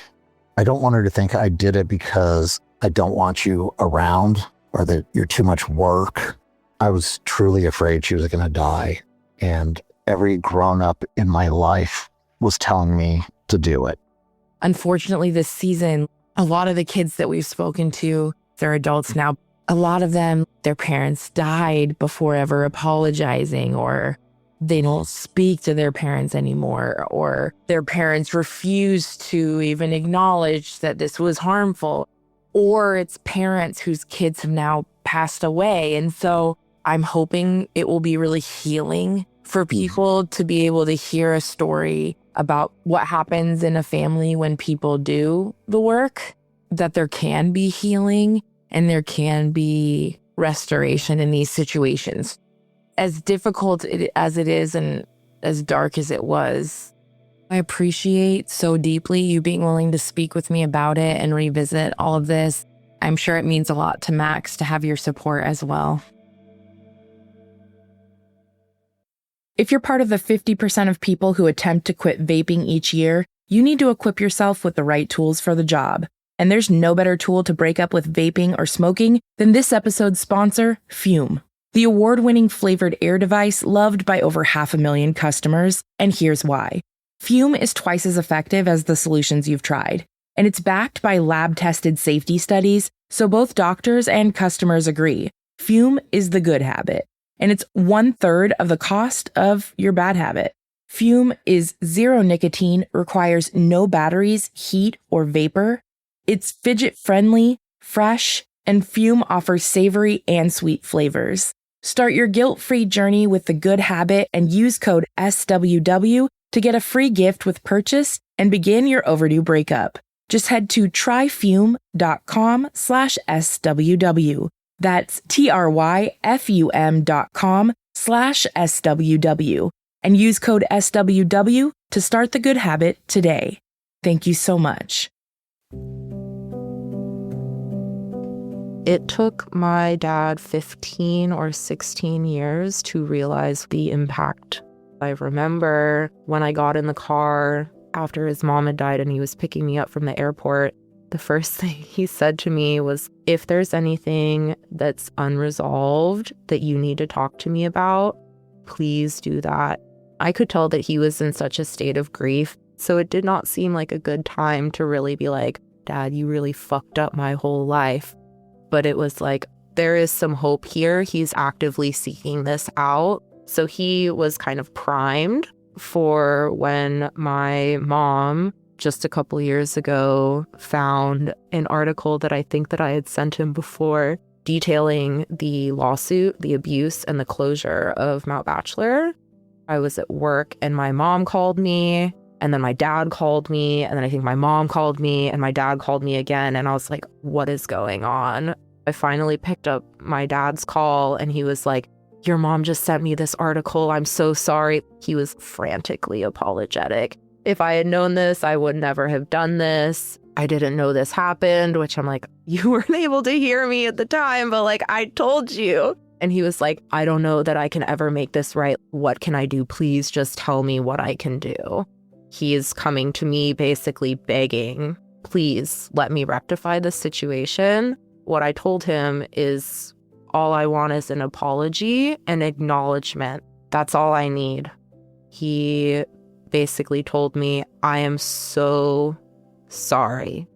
I don't want her to think I did it because I don't want you around or that you're too much work. I was truly afraid she was going to die. And every grown-up in my life was telling me to do it. Unfortunately, this season, a lot of the kids that we've spoken to, they're adults now. A lot of them, their parents died before ever apologizing, or they don't speak to their parents anymore, or their parents refuse to even acknowledge that this was harmful, or it's parents whose kids have now passed away. And so I'm hoping it will be really healing for people to be able to hear a story about what happens in a family when people do the work, that there can be healing and there can be restoration in these situations. As difficult as it is and as dark as it was, I appreciate so deeply you being willing to speak with me about it and revisit all of this. I'm sure it means a lot to Max to have your support as well. If you're part of the 50% of people who attempt to quit vaping each year, you need to equip yourself with the right tools for the job. And there's no better tool to break up with vaping or smoking than this episode's sponsor, Fume, the award-winning flavored air device loved by over 500,000 customers. And here's why. Fume is twice as effective as the solutions you've tried. And it's backed by lab-tested safety studies, so both doctors and customers agree. Fume is the good habit. And it's 1/3 of the cost of your bad habit. Fume is zero nicotine, requires no batteries, heat, or vapor. It's fidget-friendly, fresh, and Fume offers savory and sweet flavors. Start your guilt-free journey with the good habit and use code SWW to get a free gift with purchase and begin your overdue breakup. Just head to tryfume.com/SWW. That's tryfum.com/SWW and use code SWW to start the good habit today. Thank you so much. It took my dad 15 or 16 years to realize the impact. I remember when I got in the car after his mom had died and he was picking me up from the airport, the first thing he said to me was, if there's anything that's unresolved that you need to talk to me about, please do that. I could tell that he was in such a state of grief, so it did not seem like a good time to really be like, Dad, you really fucked up my whole life. But it was like, there is some hope here. He's actively seeking this out. So he was kind of primed for when my mom, just a couple years ago, found an article that I think that I had sent him before detailing the lawsuit, the abuse, and the closure of Mount Bachelor. I was at work and my mom called me, and then my dad called me, and then I think my mom called me, and my dad called me again, and I was like, what is going on? I finally picked up my dad's call, and he was like, your mom just sent me this article. I'm so sorry. He was frantically apologetic. If I had known this, I would never have done this. I didn't know this happened, which I'm like, you weren't able to hear me at the time, but like, I told you. And he was like, I don't know that I can ever make this right. What can I do? Please just tell me what I can do. He is coming to me basically begging, please let me rectify this situation. What I told him is, all I want is an apology and acknowledgement. That's all I need. He basically told me, I am so sorry.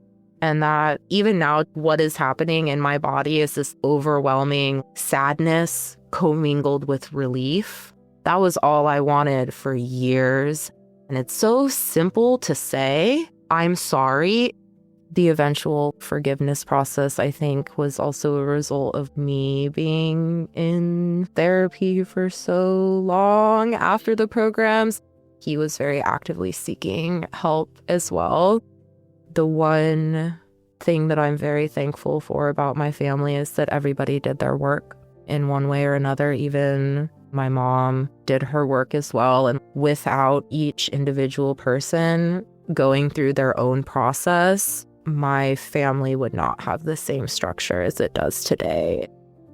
And that even now, what is happening in my body is this overwhelming sadness commingled with relief. That was all I wanted for years. And it's so simple to say, I'm sorry. The eventual forgiveness process, I think, was also a result of me being in therapy for so long after the programs. He was very actively seeking help as well. The one thing that I'm very thankful for about my family is that everybody did their work in one way or another. Even my mom did her work as well. And without each individual person going through their own process, my family would not have the same structure as it does today.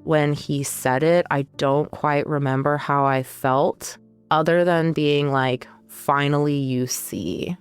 When he said it, I don't quite remember how I felt, other than being like, finally you see.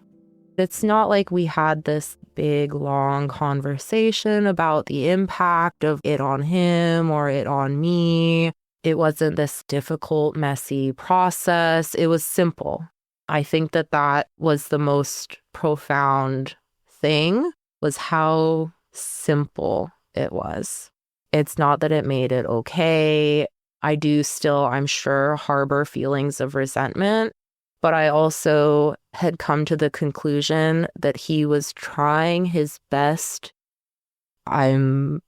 It's not like we had this big, long conversation about the impact of it on him or it on me. It wasn't this difficult, messy process. It was simple. I think that was the most profound thing, was how simple it was. It's not that it made it okay. I do still, I'm sure, harbor feelings of resentment. But I also had come to the conclusion that he was trying his best. I'm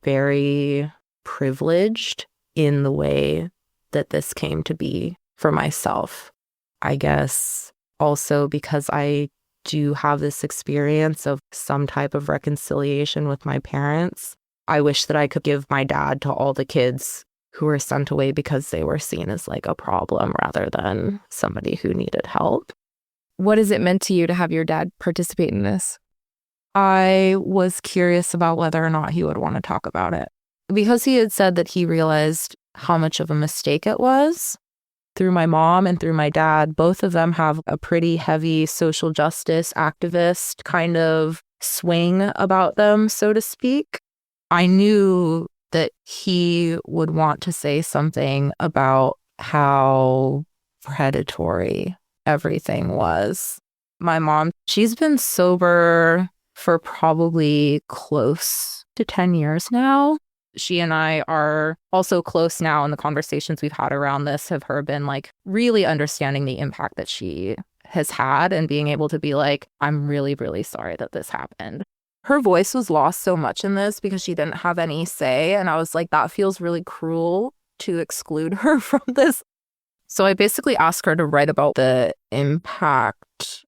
very privileged in the way that this came to be for myself. I guess also because I do have this experience of some type of reconciliation with my parents. I wish that I could give my dad to all the kids who were sent away because they were seen as like a problem rather than somebody who needed help. What has it meant to you to have your dad participate in this? I was curious about whether or not he would want to talk about it. Because he had said that he realized how much of a mistake it was. Through my mom and through my dad, both of them have a pretty heavy social justice activist kind of swing about them, so to speak. I knew that he would want to say something about how predatory everything was. My mom, she's been sober for probably close to 10 years now. She and I are also close now, and the conversations we've had around this have her been like really understanding the impact that she has had and being able to be like, I'm really, really sorry that this happened. Her voice was lost so much in this because she didn't have any say. And I was like, that feels really cruel to exclude her from this. So I basically asked her to write about the impact.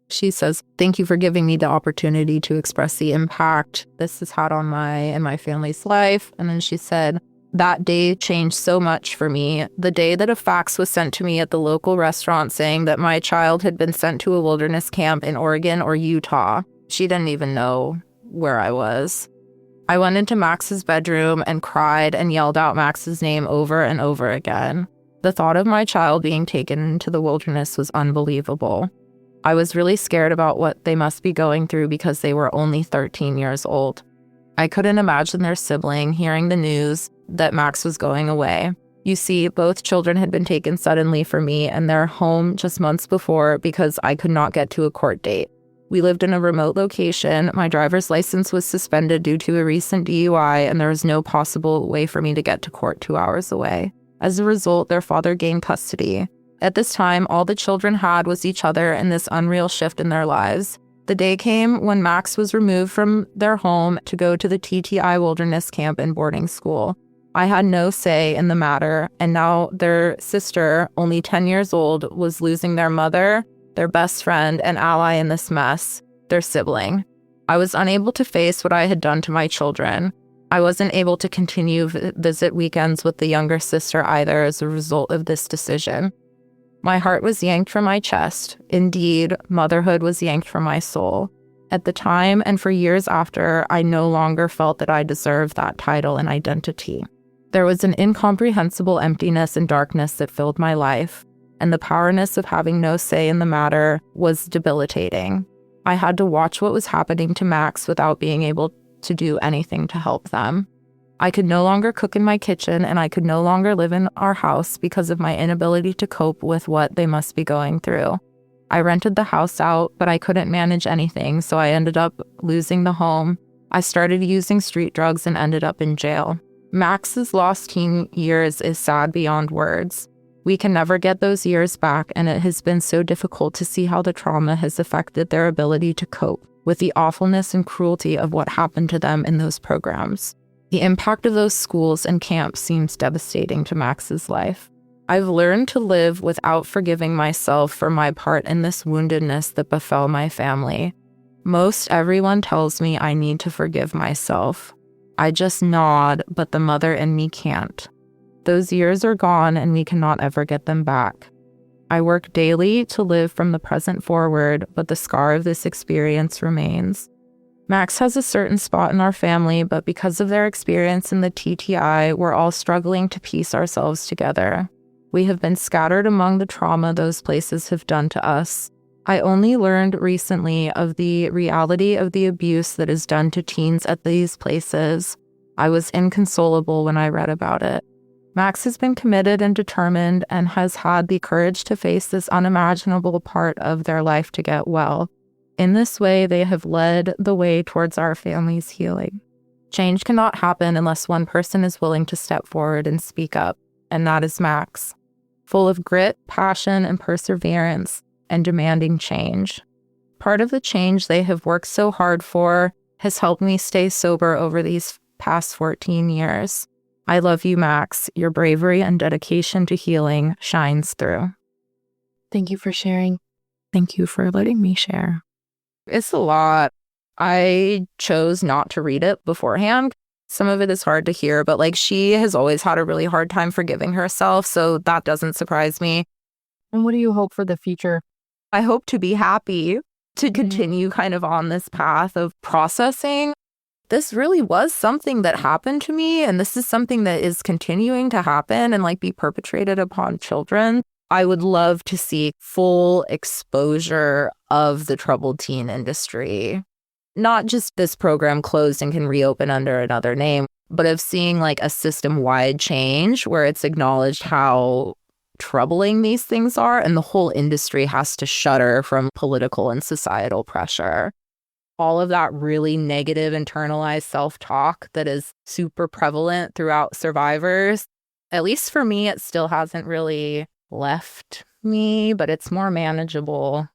She says, thank you for giving me the opportunity to express the impact this has had on my and my family's life. And then she said, that day changed so much for me. The day that a fax was sent to me at the local restaurant saying that my child had been sent to a wilderness camp in Oregon or Utah. She didn't even know where I was. I went into Max's bedroom and cried and yelled out Max's name over and over again. The thought of my child being taken into the wilderness was unbelievable. I was really scared about what they must be going through because they were only 13 years old. I couldn't imagine their sibling hearing the news that Max was going away. You see, both children had been taken suddenly from me and their home just months before because I could not get to a court date. We lived in a remote location. My driver's license was suspended due to a recent DUI, and there was no possible way for me to get to court 2 hours away. As a result, their father gained custody. At this time, all the children had was each other and this unreal shift in their lives. The day came when Max was removed from their home to go to the TTI wilderness camp and boarding school. I had no say in the matter, and now their sister, only 10 years old, was losing their mother, their best friend and ally in this mess, their sibling. I was unable to face what I had done to my children. I wasn't able to continue visit weekends with the younger sister either as a result of this decision. My heart was yanked from my chest. Indeed, motherhood was yanked from my soul. At the time and for years after, I no longer felt that I deserved that title and identity. There was an incomprehensible emptiness and darkness that filled my life, and the powerlessness of having no say in the matter was debilitating. I had to watch what was happening to Max without being able to do anything to help them. I could no longer cook in my kitchen, and I could no longer live in our house because of my inability to cope with what they must be going through. I rented the house out, but I couldn't manage anything, so I ended up losing the home I started using street drugs and ended up in jail. Max's lost teen years is sad beyond words. We can never get those years back, and it has been so difficult to see how the trauma has affected their ability to cope with the awfulness and cruelty of what happened to them in those programs. The impact of those schools and camps seems devastating to Max's life. I've learned to live without forgiving myself for my part in this woundedness that befell my family. Most everyone tells me I need to forgive myself. I just nod, but the mother in me can't. Those years are gone and we cannot ever get them back. I work daily to live from the present forward, but the scar of this experience remains. Max has a certain spot in our family, but because of their experience in the TTI, we're all struggling to piece ourselves together. We have been scattered among the trauma those places have done to us. I only learned recently of the reality of the abuse that is done to teens at these places. I was inconsolable when I read about it. Max has been committed and determined and has had the courage to face this unimaginable part of their life to get well. In this way, they have led the way towards our family's healing. Change cannot happen unless one person is willing to step forward and speak up, and that is Max. Full of grit, passion, and perseverance, and demanding change. Part of the change they have worked so hard for has helped me stay sober over these past 14 years. I love you, Max. Your bravery and dedication to healing shines through. Thank you for sharing. Thank you for letting me share. It's a lot. I chose not to read it beforehand. Some of it is hard to hear, but she has always had a really hard time forgiving herself, so that doesn't surprise me. And what do you hope for the future? I hope to be happy to continue kind of on this path of processing. This really was something that happened to me, and this is something that is continuing to happen and be perpetrated upon children. I would love to see full exposure of the troubled teen industry. Not just this program closed and can reopen under another name, but of seeing a system-wide change where it's acknowledged how troubling these things are, and the whole industry has to shudder from political and societal pressure. All of that really negative internalized self-talk that is super prevalent throughout survivors. At least for me, it still hasn't really left me, but it's more manageable.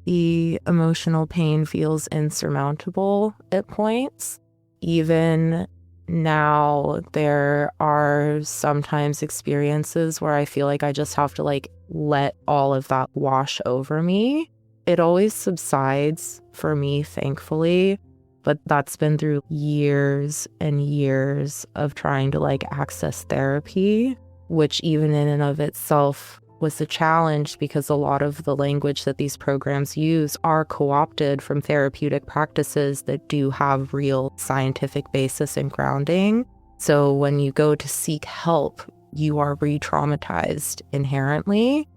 The emotional pain feels insurmountable at points. Even now, there are sometimes experiences where I feel like I just have to let all of that wash over me. It always subsides for me, thankfully, but that's been through years and years of trying to access therapy, which even in and of itself was a challenge because a lot of the language that these programs use are co-opted from therapeutic practices that do have real scientific basis and grounding. So when you go to seek help, you are re-traumatized inherently,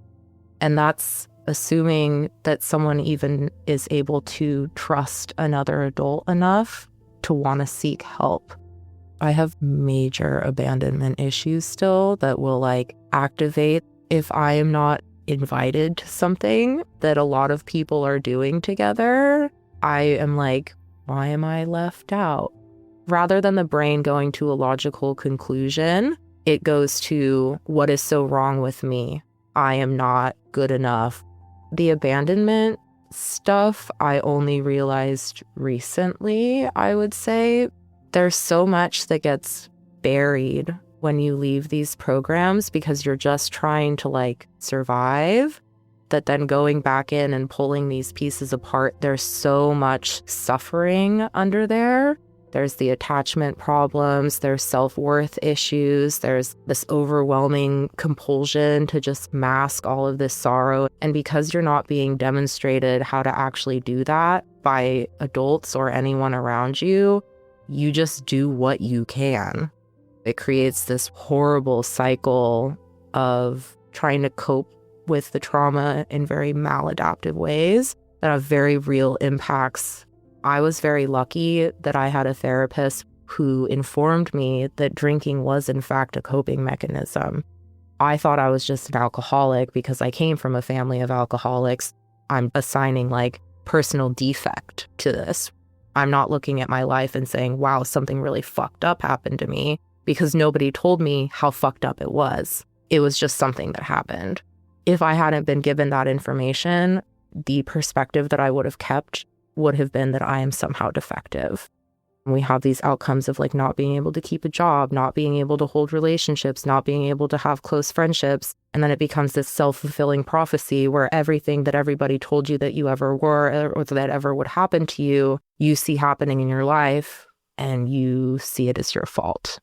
and that's assuming that someone even is able to trust another adult enough to want to seek help. I have major abandonment issues still that will activate if I am not invited to something that a lot of people are doing together. I am why am I left out? Rather than the brain going to a logical conclusion, it goes to what is so wrong with me? I am not good enough. The abandonment stuff I only realized recently, I would say. There's so much that gets buried when you leave these programs because you're just trying to survive, that then going back in and pulling these pieces apart, there's so much suffering under there. There's the attachment problems, there's self-worth issues, there's this overwhelming compulsion to just mask all of this sorrow. And because you're not being demonstrated how to actually do that by adults or anyone around you, you just do what you can. It creates this horrible cycle of trying to cope with the trauma in very maladaptive ways that have very real impacts. I was very lucky that I had a therapist who informed me that drinking was in fact a coping mechanism. I thought I was just an alcoholic because I came from a family of alcoholics. I'm assigning personal defect to this. I'm not looking at my life and saying, wow, something really fucked up happened to me, because nobody told me how fucked up it was. It was just something that happened. If I hadn't been given that information, the perspective that I would have kept would have been that I am somehow defective. We have these outcomes of like not being able to keep a job, not being able to hold relationships, not being able to have close friendships. And then it becomes this self-fulfilling prophecy where everything that everybody told you that you ever were or that ever would happen to you, you see happening in your life and you see it as your fault.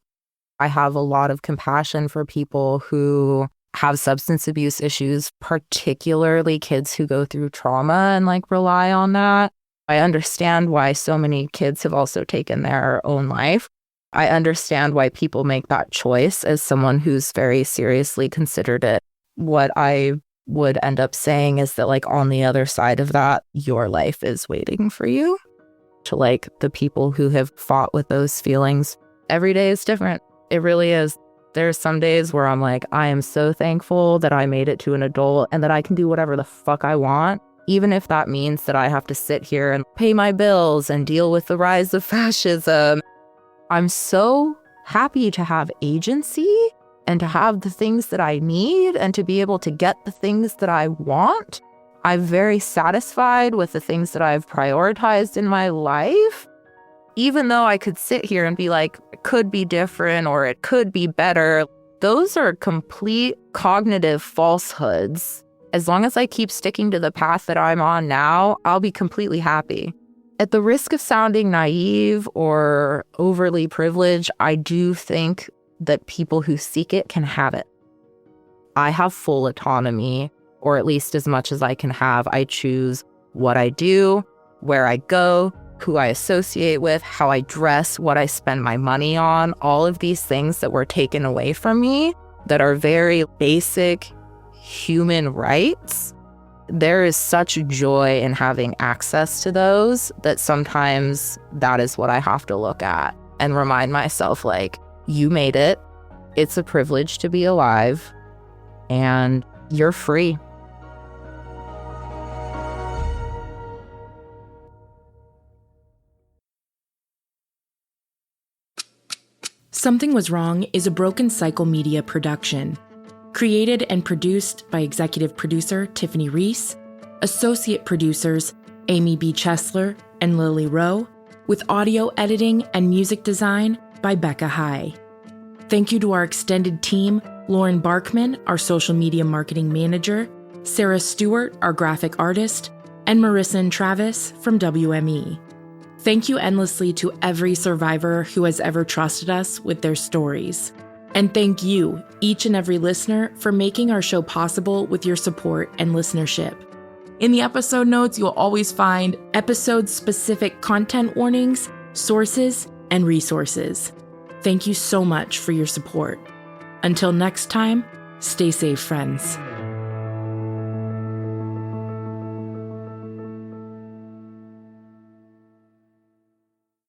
I have a lot of compassion for people who have substance abuse issues, particularly kids who go through trauma and like rely on that. I understand why so many kids have also taken their own life. I understand why people make that choice as someone who's very seriously considered it. What I would end up saying is that like on the other side of that, your life is waiting for you. To like the people who have fought with those feelings, every day is different. It really is. There's some days where I'm like, I am so thankful that I made it to an adult and that I can do whatever the fuck I want. Even if that means that I have to sit here and pay my bills and deal with the rise of fascism. I'm so happy to have agency and to have the things that I need and to be able to get the things that I want. I'm very satisfied with the things that I've prioritized in my life. Even though I could sit here and be like, it could be different or it could be better, those are complete cognitive falsehoods. As long as I keep sticking to the path that I'm on now, I'll be completely happy. At the risk of sounding naive or overly privileged, I do think that people who seek it can have it. I have full autonomy, or at least as much as I can have. I choose what I do, where I go, who I associate with, how I dress, what I spend my money on, all of these things that were taken away from me that are very basic human rights. There is such joy in having access to those that sometimes that is what I have to look at and remind myself, like, you made it. It's a privilege to be alive and you're free. Something Was Wrong is a Broken Cycle Media production. Created and produced by executive producer Tiffany Reese, associate producers Amy B. Chesler and Lily Rowe, with audio editing and music design by Becca High. Thank you to our extended team, Lauren Barkman, our social media marketing manager, Sarah Stewart, our graphic artist, and Marissa and Travis from WME. Thank you endlessly to every survivor who has ever trusted us with their stories. And thank you, each and every listener, for making our show possible with your support and listenership. In the episode notes, you'll always find episode-specific content warnings, sources, and resources. Thank you so much for your support. Until next time, stay safe, friends.